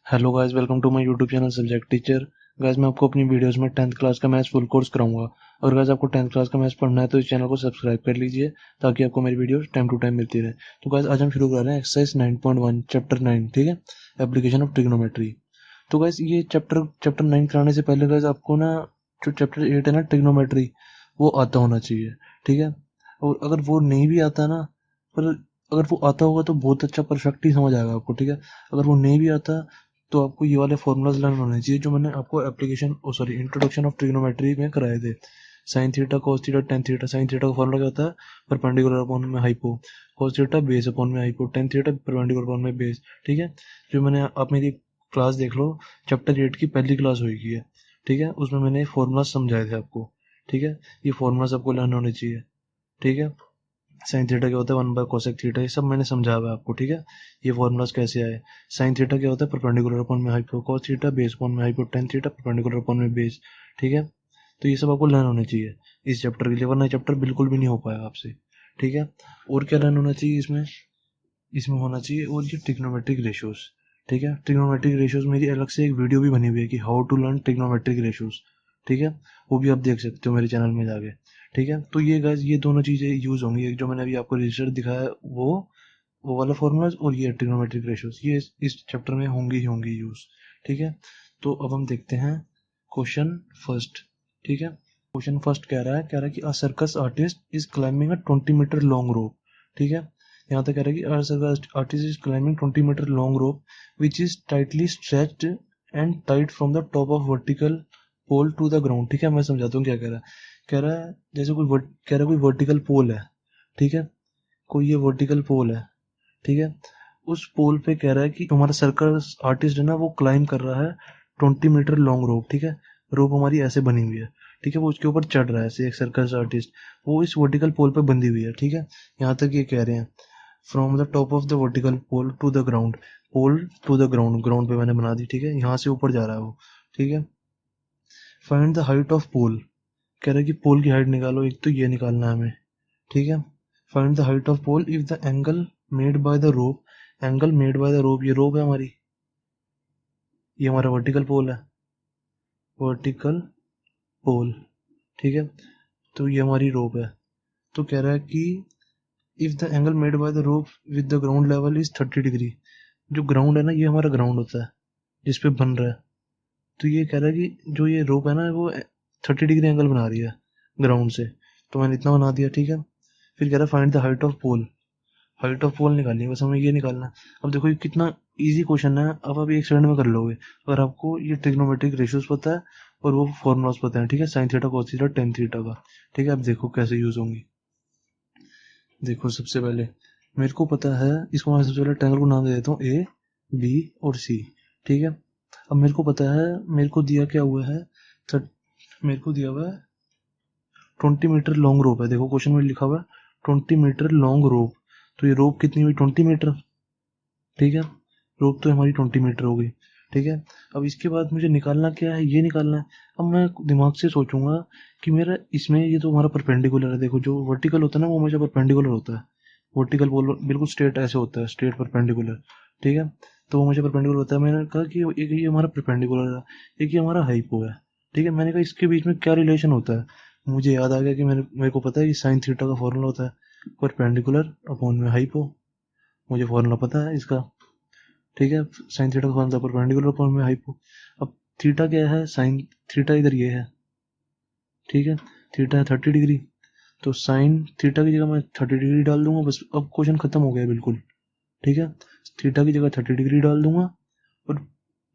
Hello guys, welcome to my YouTube channel subject teacher. Guys, मैं आपको अपनी videos में 10th क्लास का मैथ्स फुल कोर्स कराऊंगा। और गाइस, आपको 10th क्लास का मैथ्स पढ़ना है तो इस चैनल को सब्सक्राइब कर लीजिए ताकि आपको मेरी वीडियोस टाइम टू टाइम मिलती रहे। तो गाइस, आज हम शुरू कर रहे हैं एक्सरसाइज 9.1 चैप्टर 9, ठीक है, एप्लीकेशन ऑफ ट्रिग्नोमेट्री। तो गाइस, ये चैप्टर 9 कराने से पहले गाइस आपको ना जो चैप्टर 8 है ना ट्रिग्नोमेट्री, वो आता होना चाहिए, ठीक है। और अगर वो नहीं भी आता ना, पर अगर वो आता होगा तो बहुत अच्छा परफेक्ट ही समझ आएगा आपको, ठीक है। अगर वो नहीं भी आता तो आपको ये वाले फॉर्मूलाज लर्न होने चाहिए जो मैंने आपको application sorry introduction of trigonometry में कराए थे। Sine theta, cos theta, tan theta. Sine theta का फॉर्मूला क्या होता है? परपेंडिकुलर अपॉन में hypo. cos theta base upon में hypo. tan theta perpendicular upon में बेस, ठीक है। जो मैंने आप मेरी क्लास देख लो, चैप्टर 8 की पहली क्लास हुई है, ठीक है, उसमें मैंने फॉर्मूला समझाए थे आपको, ठीक है। ये फॉर्मूलाज आपको लर्न होने चाहिए, ठीक है। साइन थीटा क्या होता है? 1/कोसेक थीटा। ये सब मैंने समझा हुआ है आपको, ठीक है। ये फॉर्मूलाज कैसे आए? साइन थीटा क्या होता है? परपेंडिकुलर अपॉन में hypo. cos theta base upon में hypo. tan theta perpendicular upon में बेस, ठीक है। तो ये सब आपको लर्न होने चाहिए इस चैप्टर के लिए, वरना चैप्टर बिल्कुल भी नहीं हो पाएगा आपसे, ठीक है। और क्या लर्न होना चाहिए इसमें? इसमें होना चाहिए और ये ट्रिग्नोमेट्रिक रेशियोज, ठीक है। ट्रिग्नोमेट्रिक रेशियोज मेरी अलग से एक वीडियो भी बनी हुई है कि how to learn trigonometric ratios, ठीक है। वो भी आप देख सकते हो मेरे चैनल में जाके, ठीक है। तो ये गाइस, ये दोनों चीजें यूज होंगी। एक जो मैंने अभी आपको रजिस्टर दिखाया वो वाला फॉर्मूलाज, और ये ट्रिग्नोमेट्रिक रेशियोज, ये इस चैप्टर में होंगी ही होंगी यूज, ठीक है। तो अब हम देखते हैं क्वेश्चन फर्स्ट, ठीक है। क्वेश्चन फर्स्ट कह रहा है कि a circus artist is climbing a 20 metre long rope, ठीक है। यहाँ तक कह रहा है कि a circus artist is climbing 20 metre long rope which is tightly stretched and tight from the top of vertical pole to the ground, ठीक है। मैं समझाता हूँ क्या कह रहा है। कह रहा है जैसे कह रहा है कोई वर्टिकल पोल है, ठीक है। कोई ये वर्टिकल पोल है, ठीक है। उस पोल पे कह रहा है कि हमारा सर्कस आर्टिस्ट है ना, वो क्लाइम कर रहा है 20 मीटर लॉन्ग रोप, ठीक है। रोप हमारी ऐसे बनी हुई है, ठीक है। वो उसके ऊपर चढ़ रहा है ऐसे, एक सर्कस आर्टिस्ट, वो इस वर्टिकल पोल पे बंधी हुई है, ठीक है। यहाँ तक ये कह रहे हैं from the top of the vertical pole to the ground. Pole to the ground, ground पे मैंने बना दी, ठीक है। यहाँ से ऊपर जा रहा है वो, ठीक है। फाइंड द हाइट ऑफ पोल, कह रहा है कि पोल की हाइट निकालो, एक तो ये निकालना है हमें, ठीक है। Find the height of pole if the angle made by the rope, angle made by the rope, ये रोप है हमारी, ये हमारा वर्टिकल पोल है, वर्टिकल पोल, ठीक है। तो ये हमारी रोप है। तो कह रहा है कि if the angle made by the rope with the ground level is 30 degree. जो ग्राउंड है ना, ये हमारा ग्राउंड होता है जिस पे बन रहा है। तो ये कह रहा है कि जो ये रोप है ना, वो 30 डिग्री एंगल बना रही है ग्राउंड से। तो मैंने इतना बना दिया, ठीक है। फिर कह रहा है find the height of pole, height of pole निकालनी है, बस हमें ये निकालना है। अब देखो ये कितना इजी क्वेश्चन है, अब आप एक सेकंड में कर लोगे अगर आपको ये ट्रिग्नोमेट्रिक रेशियोज पता है और वो फॉर्मूलाज पता है, ठीक है। Sign theta, cos theta, tan theta का, ठीक है। अब देखो कैसे यूज होंगी। देखो सबसे पहले मेरे को पता है, इसको मैं सबसे पहले ट्रायंगल को नाम दे देता हूँ ए, बी और सी, ठीक है। अब मेरे को पता है, मेरे को दिया क्या हुआ है, मेरे को दिया हुआ है 20 मीटर लॉन्ग रोप है। देखो क्वेश्चन में लिखा हुआ है 20 मीटर लॉन्ग रोप। तो ये रोप कितनी हुई? 20 मीटर, ठीक है। रोप तो हमारी 20 मीटर हो गई, ठीक है। अब इसके बाद मुझे निकालना क्या है? ये निकालना है। अब मैं दिमाग से सोचूंगा कि मेरा इसमें ये तो हमारा परपेंडिकुलर है। देखो जो वर्टिकल होता है ना, वो हमेशा परपेंडिकुलर होता है। वर्टिकल बोल बिल्कुल स्ट्रेट ऐसे होता है, स्ट्रेट परपेंडिकुलर, ठीक है। तो वो मुझे परपेंडिकुलर होता है। मैंने कहा कि एक ये हमारा परपेंडिकुलर है, एक ये हमारा हाइपो है, ठीक है। मैंने कहा इसके बीच में क्या रिलेशन होता है? मुझे याद आ गया कि मेरे को पता है कि साइन थीटा का फॉर्मूला होता है परपेंडिकुलर अपॉन में हाइपो। मुझे फॉर्मूला पता है इसका, ठीक है। साइन थीटा का फॉर्मूला परपेंडिकुलर अपॉन में हाइपो। अब थीटा क्या है? साइन थीटा इधर ये है, ठीक है। थीटा है 30 डिग्री, तो साइन थीटा की जगह मैं 30 डिग्री डाल दूंगा, बस अब क्वेश्चन खत्म हो गया बिल्कुल, ठीक है। थीटा की जगह 30 डिग्री डाल दूंगा और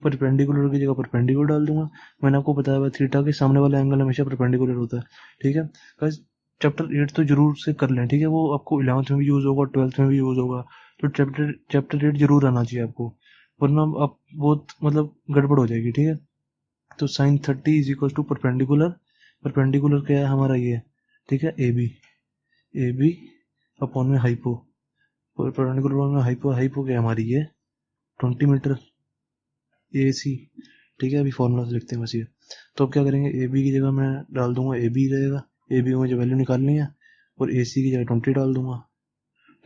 परपेंडिकुलर की जगह परपेंडिकुलर डाल दूंगा। मैंने आपको बताया हुआ थीटा के सामने वाला एंगल हमेशा परपेंडिकुलर होता है, ठीक है। बस चैप्टर 8 तो जरूर से कर लें, ठीक है। वो आपको 11th में भी यूज होगा, 12th में भी यूज होगा। तो चैप्टर 8 जरूर आना चाहिए आपको, वरना आप बहुत मतलब गड़बड़ हो जाएगी, ठीक है। तो sine 30 is equal to perpendicular, perpendicular क्या है हमारा ये, ठीक है, A B, A B upon में हाइपो। परपेंडिकुलर अपॉन में हाइपो, हाइपो क्या है हमारी ये 20 मीटर, ए सी, ठीक है। अभी फॉर्मूला से लिखते हैं बस ये। तो अब क्या करेंगे, ए बी की जगह मैं डाल दूंगा ए बी रहेगा, ए बी में मुझे वैल्यू निकालनी है, और ए सी की जगह 20 डाल दूंगा,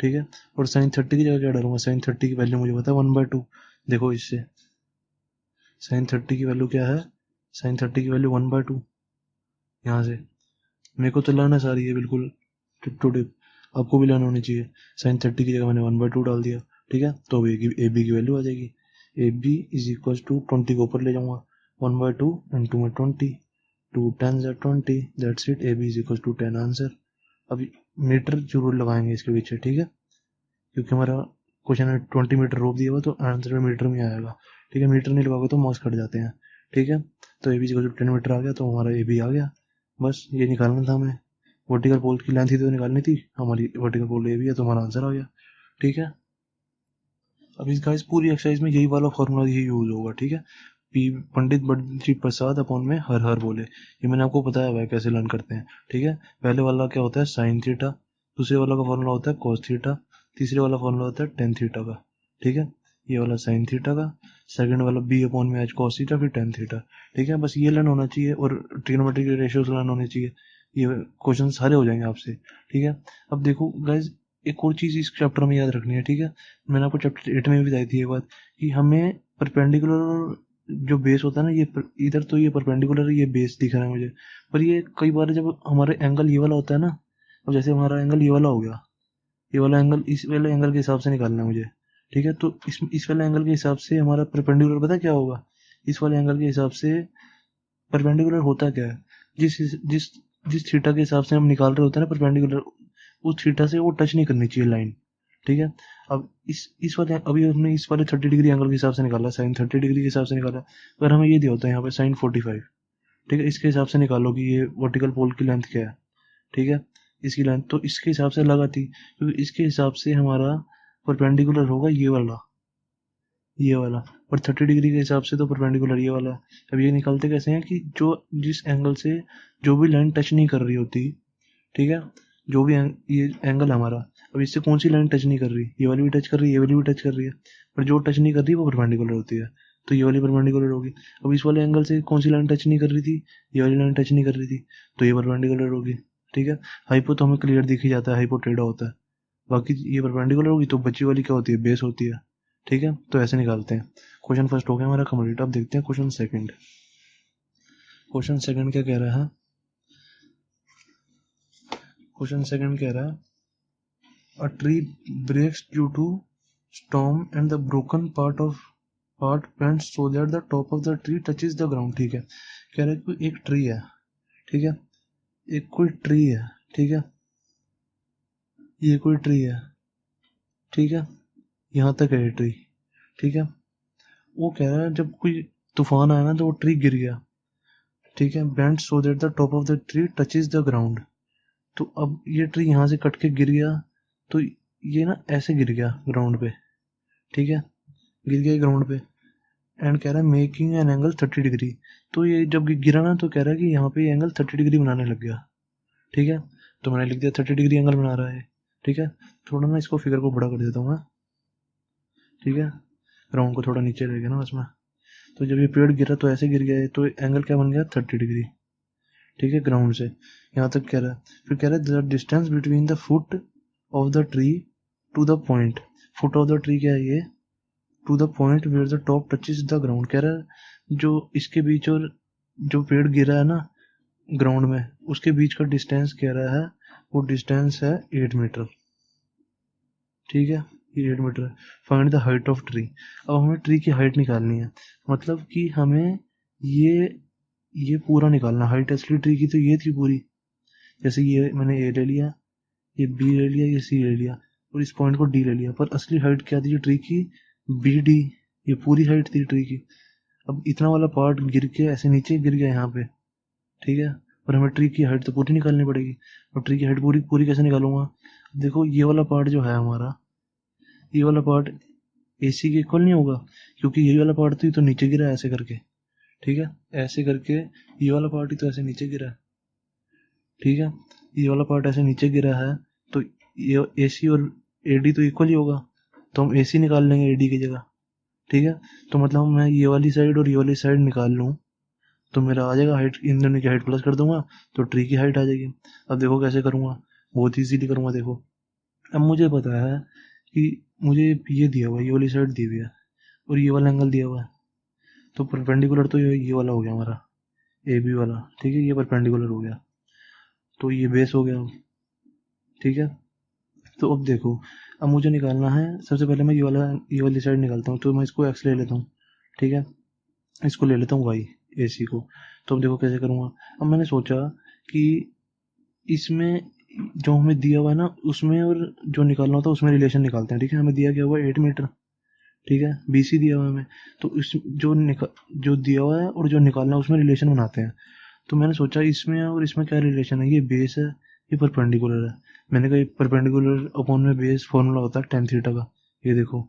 ठीक है। और साइन 30 की जगह क्या डालूंगा? साइन 30 की वैल्यू मुझे पता है 1/2। देखो इससे साइन 30 की वैल्यू क्या है, साइन 30 की वैल्यू 1/2। यहाँ से मेरे को तो लर्न है सारी है बिल्कुल टिप टू टिप, आपको भी लर्न होनी चाहिए। साइन 30 की जगह मैंने 1/2 डाल दिया, ठीक है। तो अब ए बी की वैल्यू आ जाएगी, A B is equal to 20 को ऊपर ले जाऊंगा, 1/2 इंटू में 20, 2 10 20, that's it, A B is equal to 10 answer. अभी मीटर जरूर लगाएंगे इसके पीछे, ठीक है, क्योंकि हमारा क्वेश्चन है 20 मीटर रोक दिया हुआ, तो आंसर मीटर में आएगा, ठीक है। मीटर नहीं लगाओगे तो मार्क्स कट जाते हैं, ठीक है। तो A B equal to 10 metre आ गया, तो हमारा ए बी आ गया। बस ये निकालना था हमें, वर्टिकल पोल की लेंथ ही तो निकालनी थी, हमारी वर्टिकल पोल ए बी है, तो हमारा आंसर आ गया, ठीक है। अब इस पूरी एक्सरसाइज में यही वाला फॉर्मूला ही यूज होगा, ठीक है। पी पंडित बद्री प्रसाद अपॉन में हर हर बोले, ये मैंने आपको बताया हुआ है कैसे लर्न करते हैं, ठीक है। पहले वाला क्या होता है, साइन थीटा, दूसरे वाला का फॉर्मूला होता है कॉस थीटा, तीसरे वाला फॉर्मूला होता है टेन थीटा का, ठीक है। ये वाला साइन थीटा का, सेकंड वाला बी अपॉन में एच कॉस थीटा, फिर टेन थीटा, ठीक है। बस ये लर्न होना चाहिए, और ट्रिग्नोमेट्री के रेशियोज लर्न होने चाहिए, ये क्वेश्चन सारे हो जाएंगे आपसे, ठीक है। अब देखो गाइज, एक और चीज इस चैप्टर में याद रखनी है, ठीक है। मैंने आपको चैप्टर 8 में भी बताई थी ये बात, कि हमें परपेंडिकुलर जो बेस होता है ना, इधर तो ये परपेंडिकुलर ये बेस दिख रहा है मुझे, पर ये कई बार जब हमारे एंगल ये वाला होता है ना, अब जैसे हमारा एंगल ये वाला हो गया, ये वाला एंगल इस वाले एंगल के हिसाब से निकालना है मुझे, ठीक है। तो इस वाले एंगल के हिसाब से हमारा परपेंडिकुलर पता क्या होगा, इस वाले एंगल के हिसाब से परपेंडिकुलर होता क्या है, जिस जिस जिस थीटा के हिसाब से हम निकाल रहे होते हैं ना परपेंडिकुलर, उस थीटा से वो टच नहीं करनी चाहिए लाइन, ठीक है। अब इस वाले अभी हमने इस वाले 30 डिग्री एंगल के हिसाब से निकाला, साइन 30 डिग्री के हिसाब से निकाला, अगर हमें ये दिया होता है यहाँ पे साइन 45, ठीक है, इसके हिसाब से निकालो कि ये वर्टिकल पोल की लेंथ क्या है, ठीक है, इसकी लेंथ, तो इसके हिसाब से लगाती, क्योंकि इसके हिसाब से हमारा परपेंडिकुलर होगा ये वाला, और 30 डिग्री के हिसाब से तो परपेंडिकुलर ये वाला। अब ये निकालते कैसे हैं कि जो जिस एंगल से जो भी लाइन टच नहीं कर रही होती, ठीक है, जो भी ये एंगल हमारा, अब इससे कौन सी लाइन टच नहीं कर रही, ये वाली भी टच कर रही है, ये वाली भी टच कर रही है, पर जो टच नहीं कर रही वो परपेंडिकुलर होती है, तो ये वाली परपेंडिकुलर होगी। अब इस वाले एंगल से कौन सी लाइन टच नहीं कर रही थी, ये वाली लाइन टच नहीं कर रही थी, तो ये परपेंडिकुलर होगी, ठीक है। हाइपो तो हमें क्लियर दिख ही जाता है, हाइपो टेढ़ा होता है, बाकी ये परपेंडिकुलर होगी, तो बची वाली क्या होती है, बेस होती है, ठीक है। तो ऐसे निकालते हैं। क्वेश्चन फर्स्ट हो गया हमारा कंप्लीट। अब देखते हैं क्वेश्चन सेकंड। क्वेश्चन सेकंड क्या कह रहा है, क्वेश्चन सेकंड कह रहा है, a tree breaks due to storm and the broken part bends so that the top of the tree touches the ground, ठीक है। कह रहा है कि एक ट्री है, ठीक है, एक कोई ट्री है, ठीक है, ये कोई ट्री है, ठीक है, यहाँ तक है ये ट्री, ठीक है। वो कह रहा है जब कोई तूफान आया ना तो वो ट्री गिर गया, ठीक है, bend so that the top of the tree touches the ground. तो अब ये ट्री यहाँ से कट के गिर गया, तो ये ना ऐसे गिर गया ग्राउंड पे, ठीक है, गिर गया ग्राउंड पे, एंड कह रहा है मेकिंग एन एंगल 30 डिग्री। तो ये जब गिरा ना तो कह रहा है कि यहाँ पे एंगल 30 डिग्री बनाने लग गया, ठीक है। तो मैंने लिख दिया 30 डिग्री एंगल बना रहा है, ठीक है। थोड़ा ना इसको फिगर को बड़ा कर देता हूँ मैं, ठीक है, ग्राउंड को थोड़ा नीचे रह गया ना उसमें। तो जब ये पेड़ गिरा तो ऐसे गिर गया, तो एंगल क्या बन गया, 30 डिग्री, ठीक है, ग्राउंड से यहाँ तक कह रहा है। फिर कह रहा है the distance between the foot of the tree to the point, foot of the tree क्या है ये, to the point where the top touches the ground. कह रहा है जो इसके बीच और जो पेड़ गिरा है ना ग्राउंड में, उसके बीच का डिस्टेंस कह रहा है, वो डिस्टेंस है 8 मीटर, ठीक है, ये 8 मीटर है। Find the height of tree. अब हमें ट्री की हाइट निकालनी है, मतलब कि हमें ये पूरा निकालना, हाइट असली ट्री की तो ये थी पूरी, जैसे ये मैंने ए ले लिया, ये बी ले लिया, ये सी ले लिया, और इस पॉइंट को डी ले लिया, पर असली हाइट क्या थी ट्री की, बी डी, ये पूरी हाइट थी ट्री की। अब इतना वाला पार्ट गिर के ऐसे नीचे गिर गया यहाँ पे, ठीक है, और हमें ट्री की हाइट तो पूरी निकालनी पड़ेगी। और ट्री की हाइट पूरी पूरी कैसे निकालूंगा, देखो ये वाला पार्ट जो है हमारा, ये वाला पार्ट AC के इक्वल नहीं होगा, क्योंकि ये वाला पार्ट तो नीचे गिरा है ऐसे करके, ठीक है, ऐसे करके ये वाला पार्ट ही तो ऐसे नीचे गिरा है, ठीक है, ये वाला पार्ट ऐसे नीचे गिरा है, तो ये AC और AD तो इक्वल ही होगा, तो हम AC निकाल लेंगे AD की जगह, ठीक है। तो मतलब मैं ये वाली साइड और ये वाली साइड निकाल लूँ तो मेरा आ जाएगा हाइट, इन दोनों की हाइट प्लस कर दूंगा तो ट्री की हाइट आ जाएगी। अब देखो कैसे करूँगा, बहुत ईजीली करूँगा। देखो अब मुझे पता है कि मुझे ये दिया हुआ है, ये वाली साइड दी हुई है और ये वाला एंगल दिया हुआ है, तो परपेंडिकुलर तो ये वाला हो गया हमारा ए बी वाला, ठीक है, ये परपेंडिकुलर हो गया, तो ये बेस हो गया, ठीक है। तो अब देखो, अब मुझे निकालना है, सबसे पहले मैं ये वाली साइड निकालता हूँ, तो मैं इसको एक्स ले लेता हूँ, ठीक है, इसको ले लेता हूँ वाई, ए सी को। तो अब देखो कैसे करूँगा। अब मैंने सोचा कि इसमें जो हमें दिया हुआ है ना, उसमें और जो निकालना होता है उसमें रिलेशन निकालते हैं, ठीक है। हमें दिया गया हुआ है 8 मीटर, ठीक है, बी सी दिया हुआ है हमें, तो इस जो दिया हुआ है और जो निकालना है उसमें रिलेशन बनाते हैं। तो मैंने सोचा इसमें और इसमें क्या रिलेशन है, ये बेस है, ये परपेंडिकुलर है। मैंने कहा परपेंडिकुलर अपॉन में बेस फॉर्मूला होता है टेन थीटा का, ये देखो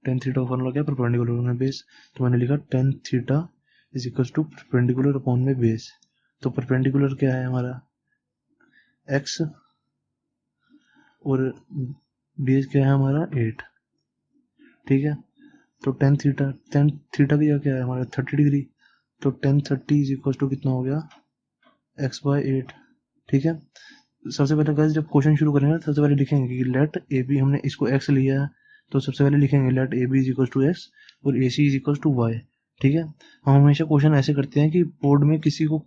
टेन थीटा का फॉर्मूला क्या है, परपेंडिकुलर में बेस। तो मैंने लिखा tan theta is equal to perpendicular upon में बेस। तो परपेंडिकुलर क्या है हमारा एक्स, और बेस क्या है हमारा 8, ठीक है। तो टेन थीटा भी क्या है हमारा 30 डिग्री। तो tan thirty is equal to कितना हो गया, एक्स बाय 8, ठीक है। सबसे पहले गाइस जब क्वेश्चन शुरू करेंगे ना, सबसे पहले लिखेंगे कि लेट ए बी, हमने इसको एक्स लिया है, तो सबसे पहले लिखेंगे let A B is equal to X और A C is equal to Y, ठीक है। हम हमेशा क्वेश्चन ऐसे करते हैं कि बोर्ड में किसी को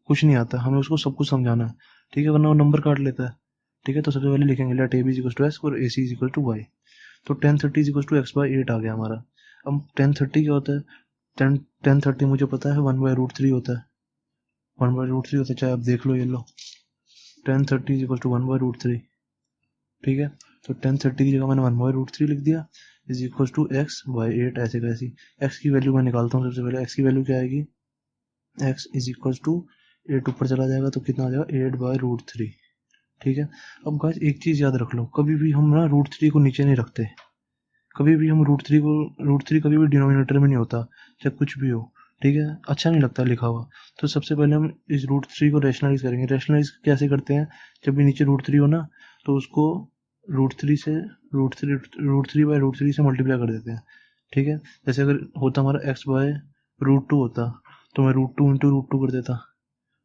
कुछ नहीं आता, हमें उसको सब कुछ समझाना है, ठीक है, वरना वो नंबर काट लेता है, ठीक है। तो सबसे पहले लिखेंगे let A B is equal to X और A C is equal to Y. तो tan thirty is equal to x by 8 आ गया हमारा। अब टेन थर्टी क्या होता है, टेन थर्टी मुझे पता है 1/√3 होता है, 1/√3 होता है, चाहे आप देख लो, ये लो, tan thirty is equal to 1/√3, ठीक है। तो टेन थर्टी की जगह मैंने 1/√3 लिख दिया, is equal to x by 8, ऐसे कैसी। एक्स की वैल्यू मैं निकालता हूँ, सबसे पहले एक्स की वैल्यू क्या आएगी, एक्स इज इक्वल टू 8 ऊपर चला जाएगा तो कितना आ जाएगा 8/√3, ठीक है। अब गाइस एक चीज़ याद रख लो, कभी भी हम ना √3 को नीचे नहीं रखते, कभी भी हम √3 कभी भी डिनोमिनेटर में नहीं होता, चाहे कुछ भी हो, ठीक है, अच्छा नहीं लगता लिखा हुआ। तो सबसे पहले हम इस √3 को रैशनलाइज करेंगे। रैशनलाइज कैसे करते हैं, जब भी नीचे √3 हो ना, तो उसको √3 से मल्टीप्लाई कर देते हैं, ठीक है। जैसे अगर होता हमारा एक्स बाय √2 होता, तो मैं √2 इंटू √2 कर देता,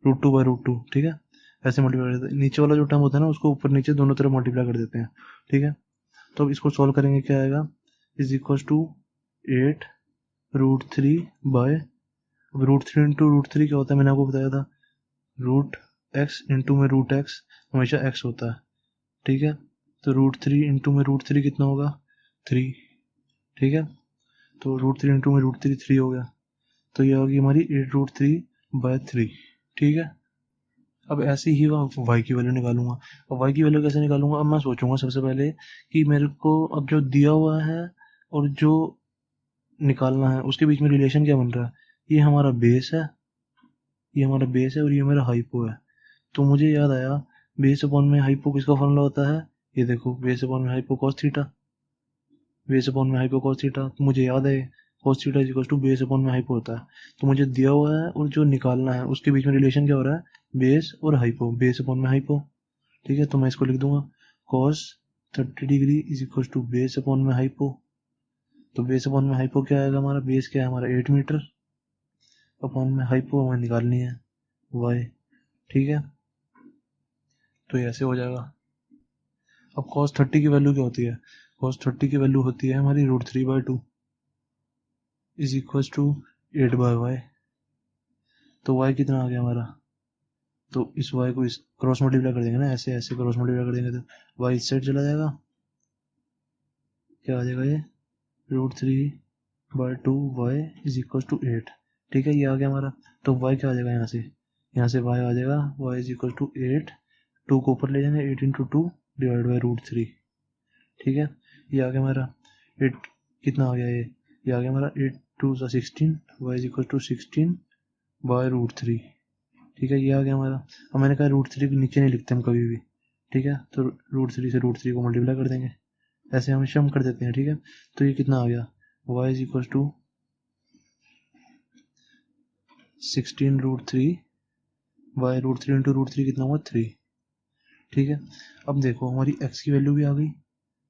√2/√2, ठीक है, ऐसे मल्टीप्लाई कर देते हैं। नीचे वाला जो टर्म होता है ना, उसको ऊपर नीचे दोनों तरफ मल्टीप्लाई कर देते हैं, ठीक है। तो अब इसको सॉल्व करेंगे, क्या आएगा, इज इक्वल टू 8√3 बाय, अब √3 इंटू √3 क्या होता है, मैंने आपको बताया था, रूट एक्स इंटू में रूट एक्स हमेशा एक्स होता है, ठीक है। तो √3 इंटू में √3 कितना होगा, 3, ठीक है। तो √3 इंटू में √3 3 हो गया, तो ये होगी हमारी 8√3/3, ठीक है। अब ऐसे ही वाई की वैल्यू निकालूंगा। अब वाई की वैल्यू कैसे निकालूंगा, अब मैं सोचूंगा सबसे पहले कि मेरे को अब जो दिया हुआ है और जो निकालना है उसके बीच में रिलेशन क्या बन रहा है, ये हमारा बेस है, ये हमारा बेस है और ये मेरा हाइपो है। तो मुझे याद आया, बेस अपॉन में हाइपो किसका फॉर्मूला होता है, ये देखो, बेस अपॉन में hypo cos theta, base upon में हाइपो कॉस थीटा, तो मुझे याद है cos theta is equal to base upon में हाइपो होता है। तो मुझे दिया हुआ है और जो निकालना है उसके बीच में रिलेशन क्या हो रहा है, बेस और हाइपो, बेस अपॉन में हाइपो, ठीक है। तो मैं इसको लिख दूंगा cos 30 degree is equal to base upon में हाइपो। तो बेस अपॉन में हाइपो क्या आएगा, हमारा बेस क्या है हमारा 8 मीटर, अपॉन में हाइपो हमें निकालनी है वाई, ठीक है। तो ये ऐसे हो जाएगा। अब cos 30 की वैल्यू क्या होती है, cos 30 की वैल्यू होती है हमारी √3/2 इज इक्वल टू 8/y। तो y कितना आ गया हमारा, तो इस y को इस क्रॉस मल्टीप्लाई कर देंगे ना, ऐसे ऐसे क्रॉस मल्टीप्लाई कर देंगे तो y इस साइड चला जाएगा, क्या आ जाएगा ये √3/2 y इज इक्वल टू 8, ठीक है, ये आ गया हमारा। तो y क्या आ जाएगा, यहाँ से y आ जाएगा y इज इक्वल टू 8, 2 को ऊपर ले जाएंगे, 8 इंटू 2 डिवाइड बाई √3, ठीक है। ये आ गया हमारा 8, कितना आ गया ये आ गया हमारा 8 2 16, y इज इक्वल टू 16/√3, ठीक है, ये आ गया हमारा। अब मैंने कहा √3 के नीचे नहीं लिखते हम कभी भी, ठीक है, तो √3 से √3 को मल्टीप्लाई कर देंगे, ऐसे हम शम कर देते हैं, ठीक है। तो ये कितना आ गया, y is equal to 16√3, y √3 into √3 कितना हुआ 3, ठीक है। अब देखो हमारी x की वैल्यू भी आ गई,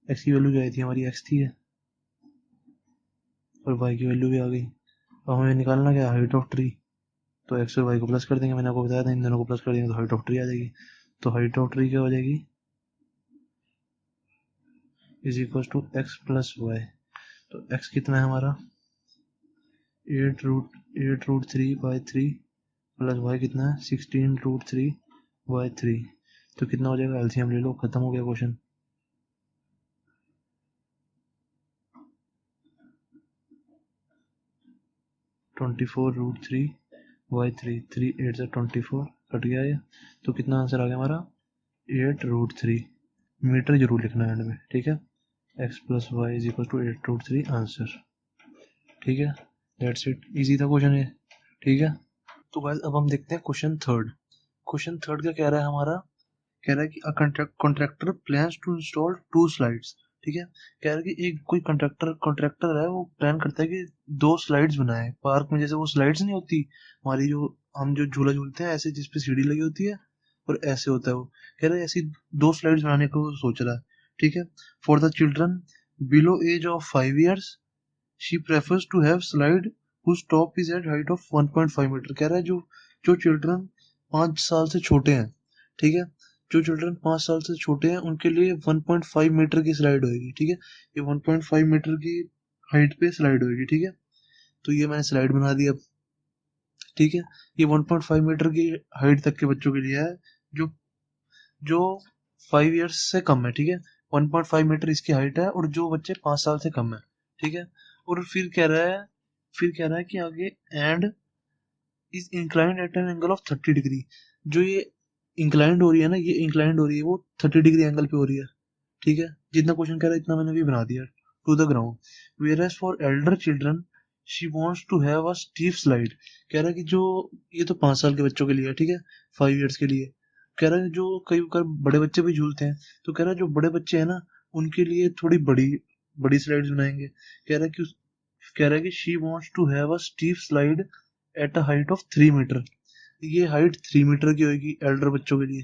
x की वैल्यू क्या आई थी हमारी, x थी है, और y की वैल्यू भी आ गई। अब हमें निकालना क्या, हाइट ऑफ ट्री, तो एक्स और वाई को प्लस कर देंगे, मैंने आपको बताया था इन दोनों को प्लस कर देंगे तो हाइट ऑफ ट्री आ जाएगी। तो हाइट ऑफ ट्री क्या हो जाएगी, is equal to x plus y. तो एक्स कितना है हमारा 8√3/3 प्लस y कितना है 16√3/3। तो कितना हो जाएगा, एलसीएम ले लो, खत्म हो गया क्वेश्चन। 24√3/3, 3 8 से 24 कट गया ये। तो कितना आंसर आ गया हमारा 8√3। मीटर जरूर लिखना है एंड में, ठीक है। x + y = 8√3 आंसर, ठीक है। दैट्स इट, इजी था क्वेश्चन ये, ठीक है। तो गाइस अब हम देखते हैं क्वेश्चन थर्ड। क्वेश्चन थर्ड का कह रहा है हमारा, कह रहा है कि contractor plans to install 2 slides, ठीक है। कह रहा है कि एक कोई कॉन्ट्रैक्टर है, वो प्लान करता है कि 2 स्लाइड्स बनाए पार्क में। जैसे वो स्लाइड्स नहीं होती हमारी, जो हम जो झूला झूलते हैं ऐसे, जिसपे सीढ़ी लगी होती है और ऐसे होता है वो। कह रहा है ऐसी 2 स्लाइड्स बनाने को सोच रहा है, ठीक है। For the children below age of 5 years she prefers to have slide whose top is at height of 1.5 metre. कह रहा है जो जो चिल्ड्रन 5 साल से छोटे हैं, ठीक है, जो चिल्ड्रन 5 साल से छोटे हैं उनके लिए 1.5 मीटर की स्लाइड होगी, ठीक है। ये 1.5 मीटर की हाइट पे स्लाइड होगी, ठीक है। तो ये मैंने स्लाइड बना दी अब, ठीक है। ये 1.5 मीटर की हाइट तक के बच्चों के लिए है, जो जो 5 इयर्स से कम है, ठीक है। 1.5 मीटर इसकी हाइट है, और जो बच्चे 5 साल से कम है, ठीक है। और फिर कह रहा है कि आगे and is inclined at an angle of 30 degree. जो ये इंक्लाइंड हो रही है ना, ये इंक्लाइंड हो रही है वो 30 डिग्री एंगल पे हो रही है, ठीक है। जितना क्वेश्चन कह रहा है इतना मैंने भी बना दिया। To the ground where as for elder children she wants to have a steep slide. कह रहा है कि जो ये तो 5 साल के बच्चों के लिए है, ठीक है, 5 इयर्स के लिए। कह रहा है जो कई बार बड़े बच्चे भी झूलते हैं, तो कह रहा है जो बड़े बच्चे हैं ना, उनके लिए थोड़ी बड़ी बड़ी स्लाइड्स बनाएंगे। कह रहा है कि she wants to have a steep slide at a height of 3 metre. ये हाइट 3 मीटर की होगी एल्डर बच्चों के लिए,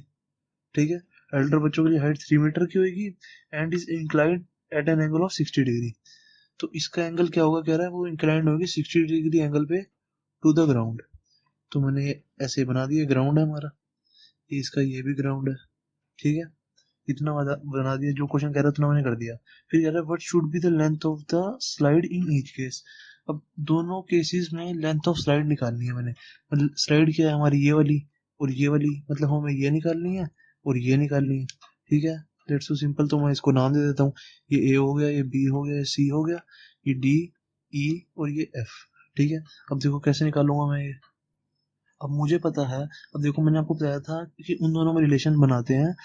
ठीक है। एल्डर बच्चों के लिए हाइट 3 मीटर की होगी, and is inclined at an angle of 60 degree. तो इसका एंगल क्या होगा, कह रहा है वो इंक्लाइंड होगी 60 डिग्री एंगल पे टू द ग्राउंड। तो मैंने ऐसे बना दिया, ग्राउंड है हमारा, इसका ये भी ग्राउंड है, ठीक है। इतना बना दिया, जो क्वेश्चन कह रहा था उतना मैंने कर दिया। फिर कह रहा है what should be the length of the slide in each case. अब दोनों केसेस में लेंथ ऑफ स्लाइड निकालनी है मैंने। मतलब स्लाइड क्या है हमारी, ये वाली और ये वाली, मतलब हमें ये निकालनी है और ये निकालनी है, ठीक है। That's so simple. तो मैं इसको नाम दे देता हूँ, ये ए हो गया, ये बी हो गया, ये सी हो गया, ये डी, ई और ये एफ, ठीक है। अब देखो कैसे निकालूंगा मैं ये। अब मुझे पता है, अब देखो मैंने आपको बताया था कि उन दोनों में रिलेशन बनाते हैं।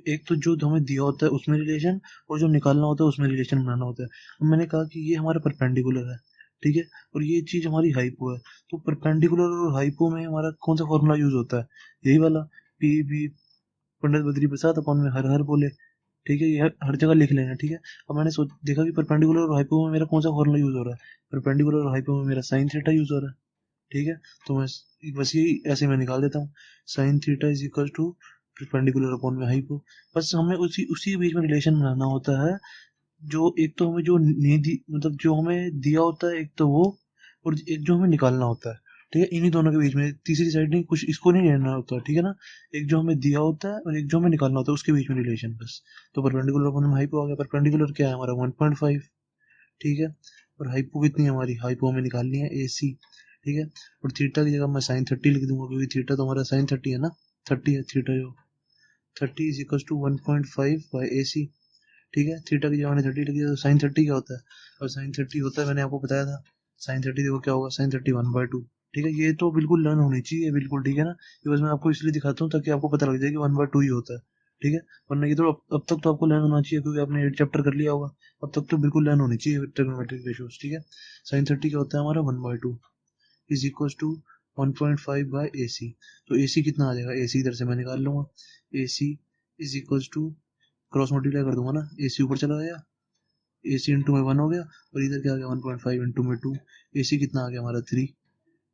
एक तो जो हमें दिया होता है उसमें रिलेशन, और जो निकालना होता है उसमें रिलेशन बनाना होता है। अब मैंने कहा कि ये हमारा परपेंडिकुलर है, ठीक है, और ये चीज हमारी हाइपो है। तो परपेंडिकुलर और हाइपो में हमारा कौन सा फॉर्मूला यूज होता है, यही वाला, पी बी पंडित बद्री प्रसाद अपन में हर हर बोले, ठीक है। ये हर जगह लिख लेना, ठीक है। अब मैंने सोच देखा कि परपेंडिकुलर और हाइपो में मेरा कौन सा फॉर्मूला यूज हो रहा है, परपेंडिकुलर और हाइपो में मेरा साइन थीटा यूज हो रहा है, ठीक है। तो मैं बस यही ऐसे मैं निकाल देता हूँ, sine theta is equal to perpendicular upon में हाइपो। बस हमें उसी उसी के बीच में रिलेशन बनाना होता है। जो एक तो हमें जो नहीं दी, मतलब जो हमें दिया होता है एक तो वो, और एक जो हमें निकालना होता है, ठीक है। इन्हीं दोनों के बीच में तीसरी साइड नहीं, कुछ इसको नहीं लेना होता, ठीक है ना। एक जो हमें दिया होता है और एक जो हमें निकालना होता है, उसके बीच में रिलेशन बस। तो परपेंडिकुलर अपॉन में हाइपो आ गया। परपेंडिकुलर क्या है हमारा 1.5, ठीक है। और हाइपो कितनी है हमारी, हाइपो हमें निकालनी है AC, ठीक है। और थीटा की जगह मैं साइन 30 लिख दूंगा, क्योंकि थीटा तो हमारा साइन 30 है ना, 30 है थीटा, जो 30 is equal to 1.5 by AC, ठीक है। थीटा की जगह मैंने 30 लिख दिया, तो साइन 30 क्या होता है, और साइन 30 होता है, मैंने आपको बताया था, साइन 30 देखो क्या होगा, साइन 30 1/2, ठीक है। ये तो बिल्कुल लर्न होनी चाहिए, बिल्कुल, ठीक है ना। ये बस मैं आपको इसलिए दिखाता हूँ ताकि आपको पता लग जाए कि 1/2 ही होता है, ठीक है। वरना ये तो अब तक तो आपको लर्न होना चाहिए, क्योंकि आपने 8 चैप्टर कर लिया होगा। अब तक तो बिल्कुल लर्न होनी चाहिए ट्रिग्नोमेट्रिक रेशियोज, ठीक है। साइन 30 क्या होता है हमारा 1/2 is equal to 1.5 by AC। तो AC कितना आ जाएगा, AC इधर से मैं निकाल लूंगा, AC is equal to, cross multiply कर दूंगा ना, AC ऊपर चला गया, AC इंटू में 1 हो गया, और इधर क्या आ गया 1.5 इंटू में 2। AC कितना आ गया हमारा 3,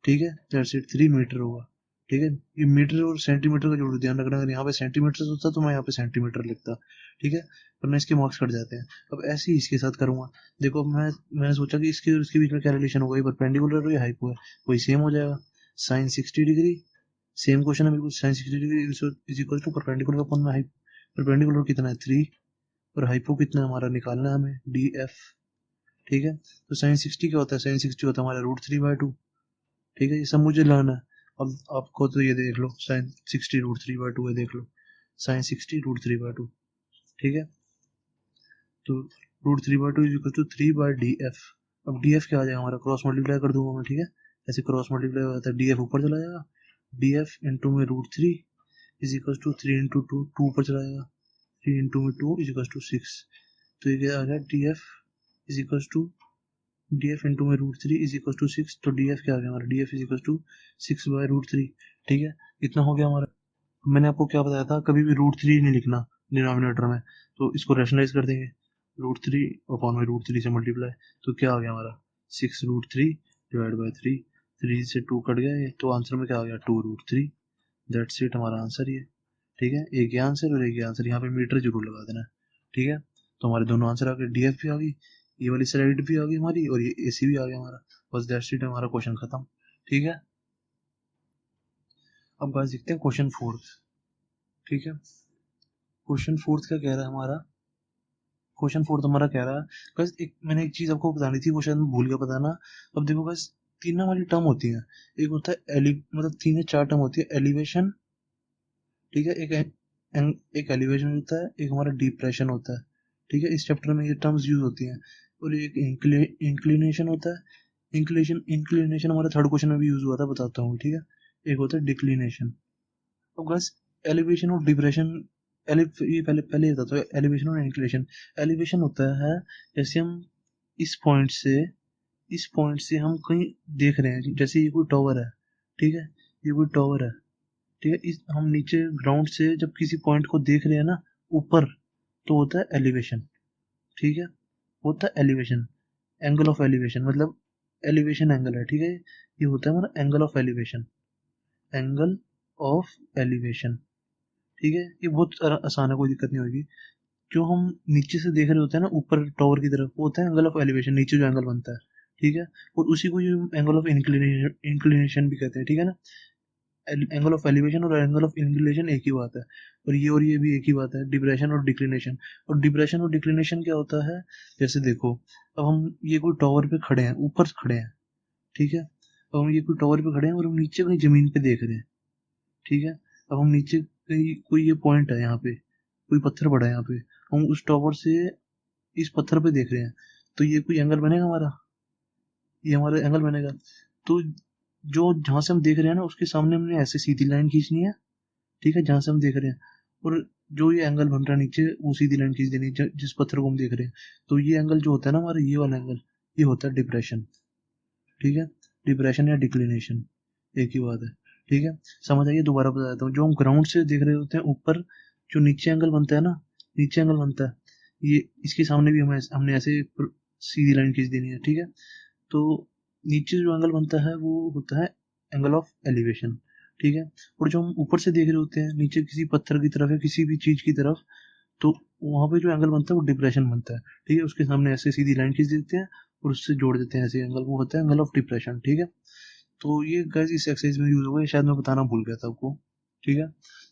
ठीक है। दैट्स इट, 3 मीटर होगा, ठीक है। ये मीटर और सेंटीमीटर का जरूर ध्यान रखना, अगर यहाँ पे सेंटीमीटर होता तो मैं यहाँ पे सेंटीमीटर लिखता, ठीक है, वरना इसके मार्क्स कट जाते हैं। अब ऐसे ही इसके साथ करूंगा। देखो मैंने सोचा कि इसके और इसके बीच में क्या रिलेशन होगा, ये परपेंडिकुलर है या हाइपो है, वही सेम हो जाएगा, साइन 60 डिग्री, सेम क्वेश्चन है बिल्कुल, sine 60 degree is equal to perpendicular upon में हाइप। परपेंडिकुलर कितना है 3, और हाइपो कितना है हमारा निकालना है हमें, DF, ठीक है। तो साइन 60 क्या होता है, साइन 60 होता है हमारा √3/2, ठीक है। ये सब मुझे लर्न है। अब आपको तो ये देख लो, साइन 60 √3/2 है, देख लो साइन 60 √3/2, ठीक है। तो √3/2 इज इक्वल टू 3/df। अब df क्या आ जाएगा हमारा, क्रॉस मल्टीप्लाई कर दूंगा मैं, ठीक है। ऐसे क्रॉस मल्टीप्लाई हो जाता है, df ऊपर चला जाएगा, df इंटू में √3 इज इक्वल टू 3 इंटू 2, 2 ऊपर चला जाएगा, 3 इंटू में 2 इज इक्वल टू 6। तो ये क्या आ गया, df is equal to df into में √3 इज इक्वल टू 6। तो df क्या आ गया हमारा, df इज इक्वल टू 6/√3, ठीक है। इतना हो गया हमारा। मैंने आपको क्या बताया था, कभी भी √3 नहीं लिखना डिनोमिनेटर में, तो इसको रैशनलाइज कर देंगे, √3 अपॉन में √3 से मल्टीप्लाई, तो क्या आ गया हमारा 6√3 डिवाइड बाई 3, 3 से 2 कट गया ये, तो आंसर में क्या आ गया 2√3। दैट्स इट, हमारा आंसर ये, ठीक है। एक ही आंसर और एक ही आंसर, यहाँ पे मीटर जरूर लगा देना, ठीक है। तो हमारे दोनों आंसर आ गए, डीएफ भी आ गई, ये वाली स्लाइड भी आ गई हमारी, और ये एसी भी आ गया हमारा। बस दैट्स इट, हमारा क्वेश्चन खत्म, ठीक है। अब बात देखते हैं क्वेश्चन 4, ठीक है। क्वेश्चन 4 क्या कह रहा है हमारा, क्वेश्चन 4 हमारा कह रहा है बस एक, मैंने एक चीज आपको बतानी थी, वो शायद मैं भूल गया बताना। अब देखो बस, तीन हमारी टर्म होती हैं, एक होता है मतलब 3 या 4 टर्म होती है, एलिवेशन, ठीक है, एक एलिवेशन होता है, एक हमारा डिप्रेशन होता है, ठीक है। इस चैप्टर में ये टर्म्स यूज होती हैं। और एक इंक्लिनेशन होता है, इंक्लिनेशन हमारा थर्ड क्वेश्चन में भी यूज हुआ था, बताता हूँ, ठीक है। एक होता है डिक्लिनेशन। तो बस एलिवेशन और डिप्रेशन, ये पहले पहले ये बताता हूँ, एलिवेशन और इंक्लिनेशन। एलिवेशन होता है जैसे हम इस पॉइंट से हम कहीं देख रहे हैं, जैसे ये कोई टावर है, ठीक है, ये कोई टावर है, ठीक है। इस हम नीचे ग्राउंड से जब किसी पॉइंट को देख रहे हैं ना ऊपर, तो होता है एलिवेशन, ठीक है, होता है एलिवेशन, एंगल ऑफ एलिवेशन, मतलब एलिवेशन एंगल है, ठीक है। ये होता है हमारा angle of elevation, angle of elevation, ठीक है। ये बहुत आसान है, कोई दिक्कत नहीं होगी। जो हम नीचे से देख रहे होते हैं ना ऊपर टावर की तरफ, वो होता है एंगल ऑफ एलिवेशन, नीचे जो एंगल बनता है, ठीक है। और उसी को ये एंगल ऑफ इंक्लिनेशन भी कहते हैं, ठीक है ना। एंगल ऑफ एलिवेशन और एंगल ऑफ इंक्लिनेशन एक ही बात है, और ये भी एक ही बात है, डिप्रेशन और डिक्लिनेशन। और डिप्रेशन और डिक्लिनेशन क्या होता है, जैसे देखो, अब हम ये कोई टावर पे खड़े हैं, ऊपर खड़े हैं, ठीक है। अब हम ये कोई टावर पे खड़े हैं और हम नीचे कहीं जमीन पे देख रहे हैं, ठीक है। अब हम नीचे कहीं कोई ये पॉइंट है, यहाँ पे कोई पत्थर पड़ा है, यहाँ पे हम उस टावर से इस पत्थर पे देख रहे हैं, तो ये कोई एंगल बनेगा हमारा, ये हमारा एंगल बनेगा। तो जो जहां से हम देख रहे हैं ना उसके सामने हमने ऐसे सीधी लाइन खींचनी है, ठीक है, जहां से हम देख रहे हैं। और जो ये एंगल बन रहा है नीचे, वो सीधी लाइन खींच देनी है जिस पत्थर को हम देख रहे हैं। तो ये एंगल जो होता है ना हमारा, ये वाला एंगल, ये होता है डिप्रेशन, ठीक है। डिप्रेशन या डिक्लिनेशन एक ही बात है, ठीक है। समझ आइए, दोबारा बता देता हूँ। जो हम ग्राउंड से देख रहे होते हैं ऊपर, जो नीचे एंगल बनता है ना, नीचे एंगल बनता है, ये इसके सामने भी हमने ऐसे सीधी लाइन खींच देनी है, ठीक है। तो नीचे जो एंगल बनता है वो होता है एंगल ऑफ एलिवेशन, ठीक है। और जो हम ऊपर से देख रहे होते हैं नीचे किसी पत्थर की तरफ या किसी भी चीज की तरफ, तो वहां पे जो एंगल बनता है वो डिप्रेशन बनता है, ठीक है। उसके सामने ऐसे सीधी लाइन खींच देते हैं और उससे जोड़ देते हैं ऐसे एंगल, वो होता है एंगल ऑफ डिप्रेशन, ठीक है। तो ये गाइस इस एक्सरसाइज में यूज होगा, ये शायद मैं बताना भूल गया था आपको, ठीक है।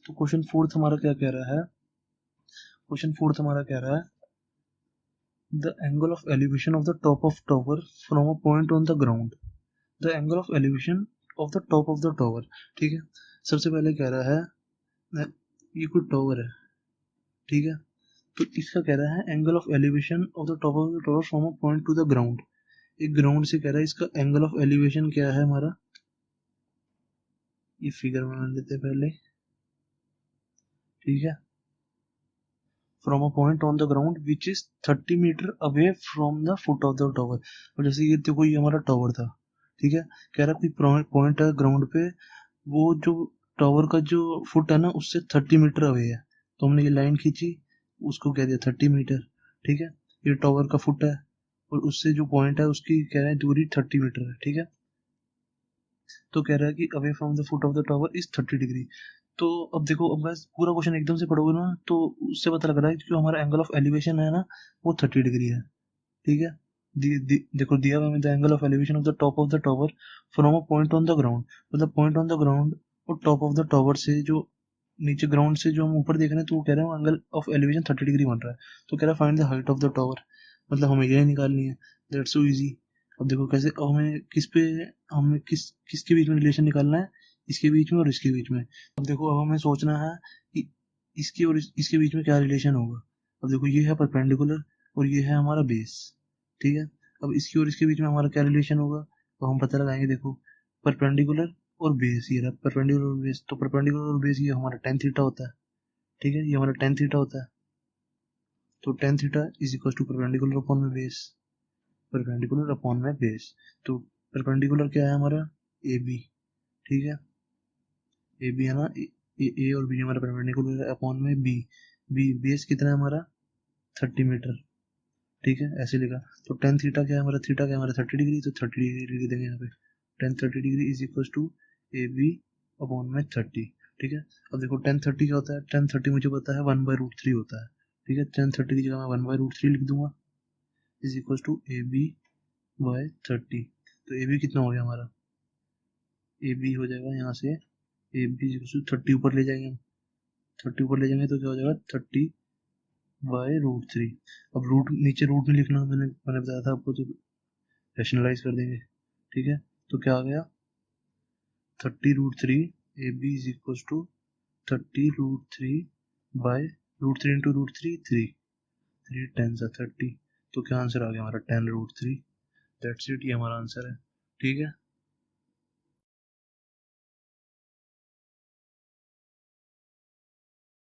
तो क्वेश्चन 4 हमारा क्या कह रहा है, क्वेश्चन 4 हमारा कह रहा है the angle of elevation of the top of tower from a point on the ground, the angle of elevation of the top of the tower, ठीक है। सबसे पहले कह रहा है ये कोई टॉवर है, ठीक है। तो इसका कह रहा है angle of elevation of the top of the tower from a point two the ground. एक ग्राउंड से कह रहा है इसका एंगल ऑफ एलिवेशन क्या है हमारा, ये फिगर बना लेते हैं पहले, ठीक है। From a point on the ground which is 30 metre away from the foot of the tower. और जैसे ये देखो, ये हमारा टॉवर था, ठीक है। कह रहा कोई पॉइंट है ग्राउंड पे, वो जो टावर का जो फुट है ना उससे 30 मीटर अवे है, तो हमने ये लाइन खींची, उसको कह दिया 30 मीटर, ठीक है। ये टावर का फुट है और उससे जो पॉइंट है उसकी कह रहे हैं दूरी 30 मीटर है, ठीक है। तो कह रहा है कि away from the foot of the tower is 30 degree. तो अब देखो, अब बस पूरा क्वेश्चन एकदम से पढ़ोगे ना तो उससे पता लग रहा है कि जो हमारा एंगल ऑफ एलिवेशन है ना वो 30 डिग्री है, ठीक है। देखो दिया हुआ है the angle of elevation of the top of the tower from a point on the ground, मतलब पॉइंट ऑन द ग्राउंड और टॉप ऑफ द टॉवर से जो नीचे ग्राउंड से जो हम ऊपर देख रहे हैं, तो वो कह रहे हैं एंगल ऑफ एलिवेशन 30 डिग्री बन रहा है। तो कह रहा है find the height of the tower, मतलब हमें यह निकालनी है। That's so easy. अब देखो कैसे, अब हमें किसके बीच में रिलेशन निकालना है, इसके बीच में और इसके बीच में। अब देखो, अब हमें सोचना है कि इसके और इसके बीच में क्या रिलेशन होगा। अब देखो, ये है परपेंडिकुलर और ये है हमारा बेस, ठीक है। अब इसके और इसके बीच में हमारा क्या रिलेशन होगा, तो हम पता लगाएंगे। देखो, परपेंडिकुलर और बेस, ये रहा परपेंडिकुलर और बेस। तो परपेंडिकुलर और बेस ये हमारा टेन थीटा होता है, ठीक है, ये हमारा टेन थीटा होता है। तो tan theta is equal to perpendicular upon में बेस, परपेंडिकुलर अपॉन में बेस। तो परपेंडिकुलर क्या है हमारा, ए बी, ठीक है, ए बी है ना, ए और बी हमारा परपेंडिकुलर अपॉन में बी। बी बेस कितना है हमारा, 30 मीटर, ठीक है, ऐसे लिखा। तो टेन थीटा क्या है हमारा, थीटा क्या है हमारा 30 डिग्री, तो 30 डिग्री लिख देंगे यहाँ पे। Tan 30 degree is equal to A B upon में 30, ठीक है। अब देखो टेन 30 क्या होता है, टेन 30 मुझे पता है 1/√3 होता है, ठीक है। टेन 30 की जगह मैं 1/√3 लिख दूंगा, is equal to A B by 30। तो ए बी कितना हो गया हमारा, ए बी हो जाएगा यहाँ से, ए बी 30 ऊपर ले जाएंगे हम, 30 ऊपर ले जाएंगे तो क्या हो जाएगा 30/√3। अब रूट नीचे रूट में लिखना, मैंने बताया था आपको, तो रैशनलाइज कर देंगे, ठीक है। तो क्या आ गया 30√3, A B is equal to 30√3 by √3 into √3, 3 10 30। तो क्या आंसर आ गया हमारा 10√3। दैट्स इट, ये हमारा आंसर है, ठीक है।